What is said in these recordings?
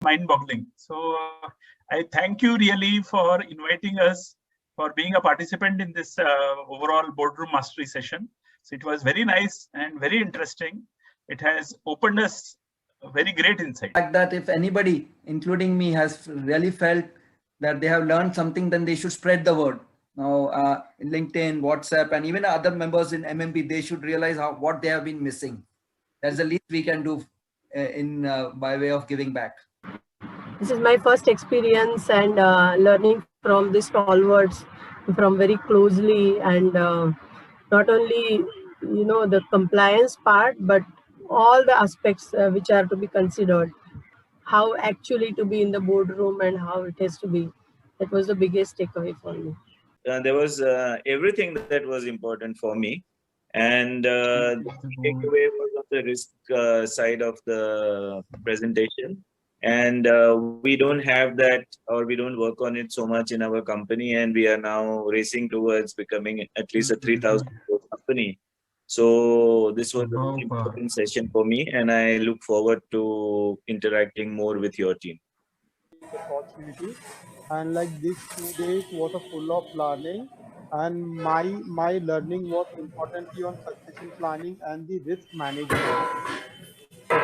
mind-boggling. So I thank you really for inviting us, for being a participant in this overall boardroom mastery session. So it was very nice and very interesting. It has opened us a very great insight. That if anybody, including me, has really felt that they have learned something, then they should spread the word. Now, in LinkedIn, WhatsApp, and even other members in MMP, they should realize what they have been missing. That's the least we can do by way of giving back. This is my first experience and learning from these stalwarts from very closely, and not only the compliance part, but all the aspects which are to be considered, how actually to be in the boardroom and how it has to be. That was the biggest takeaway for me. There was everything that was important for me, and the takeaway was on the risk side of the presentation. And we don't have that, or we don't work on it so much in our company, and we are now racing towards becoming at least a 3,000 crore company. So this was a very important session for me, and I look forward to interacting more with your team. Opportunity, and like these 2 days was a full of learning, and my learning was importantly on succession planning and the risk management.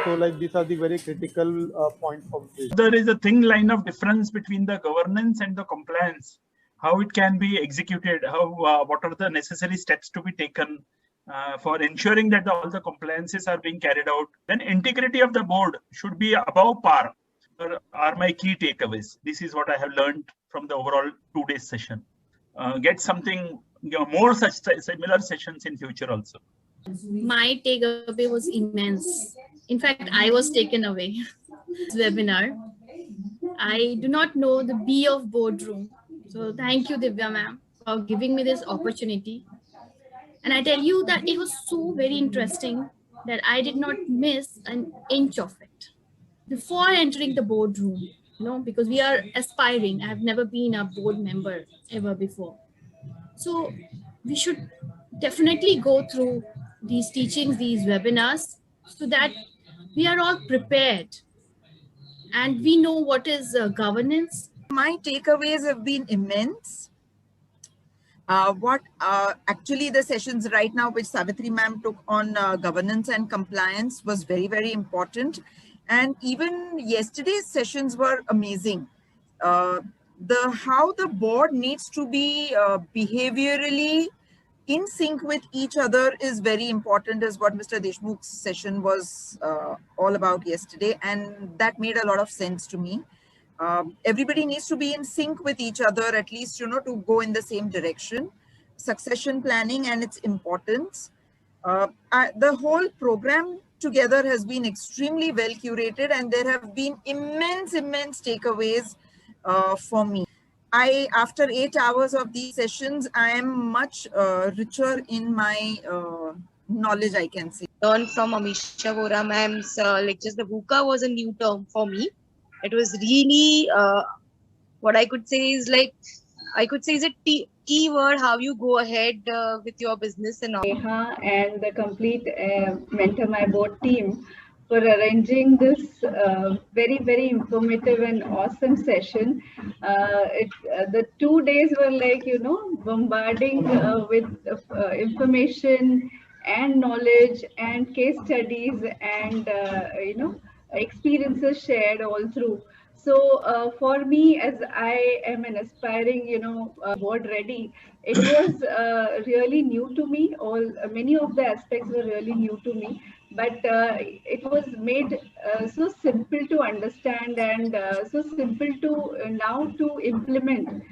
So like these are the very critical points of this. There is a thin line of difference between the governance and the compliance, how it can be executed, how what are the necessary steps to be taken for ensuring that all the compliances are being carried out. Then integrity of the board should be above par. Are my key takeaways. This is what I have learned from the overall 2-day session. Get something, more such similar sessions in future also. My takeaway was immense. In fact, I was taken away. This webinar. I do not know the B of boardroom. So thank you, Divya ma'am, for giving me this opportunity. And I tell you that it was so very interesting that I did not miss an inch of it. Before entering the boardroom, because we are aspiring, I have never been a board member ever before. So we should definitely go through these teachings, these webinars, so that we are all prepared and we know what is governance. My takeaways have been immense. Actually the sessions right now which Savitri ma'am took on governance and compliance was very, very important. And even yesterday's sessions were amazing. How the board needs to be behaviorally in sync with each other is very important, is what Mr. Deshmukh's session was all about yesterday. And that made a lot of sense to me. Everybody needs to be in sync with each other, at least, to go in the same direction. Succession planning and its importance. The whole program together has been extremely well curated, and there have been immense takeaways for me. After 8 hours of these sessions, I am much richer in my knowledge, I can say. Learned from Amisha Vora ma'am's lectures. The VUCA was a new term for me. It was really, what I could say is a key word, how you go ahead with your business and all. Neha and the complete Mentor My Board team for arranging this very, very informative and awesome session. The 2 days were like, bombarding with information and knowledge and case studies and, experiences shared all through. So for me, as I am an aspiring, board ready, it was really new to me. Many of the aspects were really new to me, but it was made so simple to understand and so simple to now to implement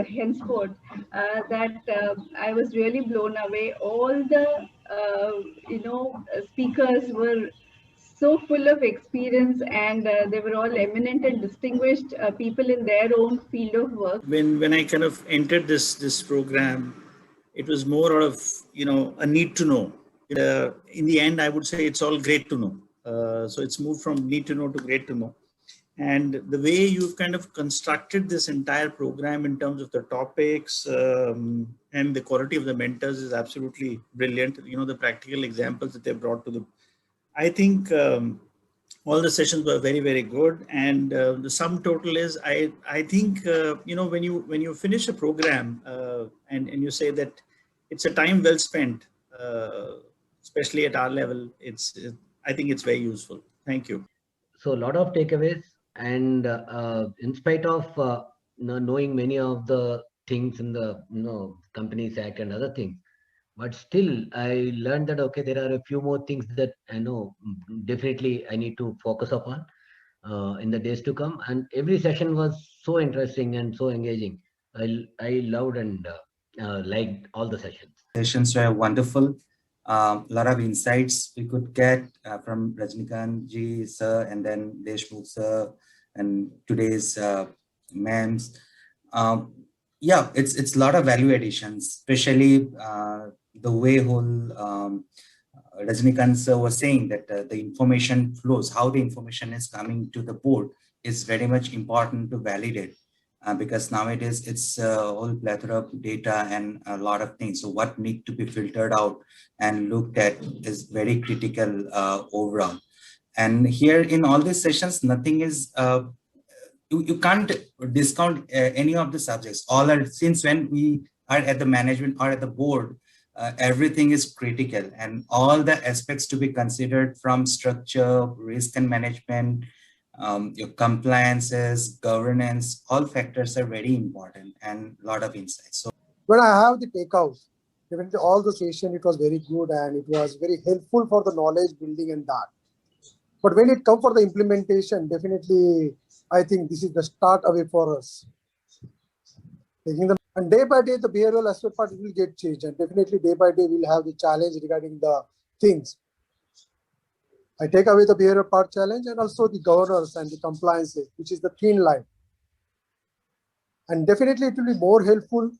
henceforth that I was really blown away. All the speakers were so full of experience, and they were all eminent and distinguished people in their own field of work. When I kind of entered this program, it was more out of a need to know. In the end, I would say it's all great to know. So it's moved from need to know to great to know. And the way you've kind of constructed this entire program in terms of the topics and the quality of the mentors is absolutely brilliant. The practical examples that they brought to the, I think all the sessions were very, very good. And the sum total is, I think, when you finish a program and you say that it's a time well spent, especially at our level, I think it's very useful. Thank you. So a lot of takeaways, and in spite of knowing many of the things in the Companies Act and other things, but still I learned that okay, there are a few more things that I know definitely I need to focus upon in the days to come. And every session was so interesting and so engaging. I loved and liked all the sessions. Sessions were wonderful. A lot of insights we could get from Rajnikant ji sir, and then Deshmukh sir, and today's ma'ams. Yeah, it's a lot of value additions, especially the way whole Rajnikant sir was saying that the information flows, how the information is coming to the board is very much important to validate. Because nowadays it's a whole plethora of data and a lot of things. So what need to be filtered out and looked at is very critical overall. And here in all these sessions, nothing is, you can't discount any of the subjects. All are, since when we are at the management or at the board, everything is critical, and all the aspects to be considered from structure, risk and management, your compliances, governance, all factors are very important and a lot of insights. So when I have the takeouts, definitely all the session, it was very good and it was very helpful for the knowledge building and that. But when it comes for the implementation, definitely I think this is the start away for us. Taking them, and day by day the behavioral aspect part will get changed, and definitely day by day we'll have the challenge regarding the things. I take away the behavioral part challenge and also the governance and the compliances, which is the thin line. And definitely it will be more helpful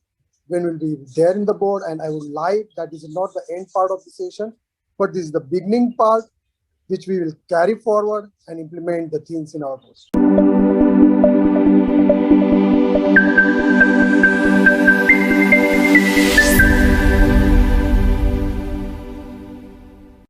when we'll be there in the board. And I would like that this is not the end part of the session, but this is the beginning part, which we will carry forward and implement the things in our post.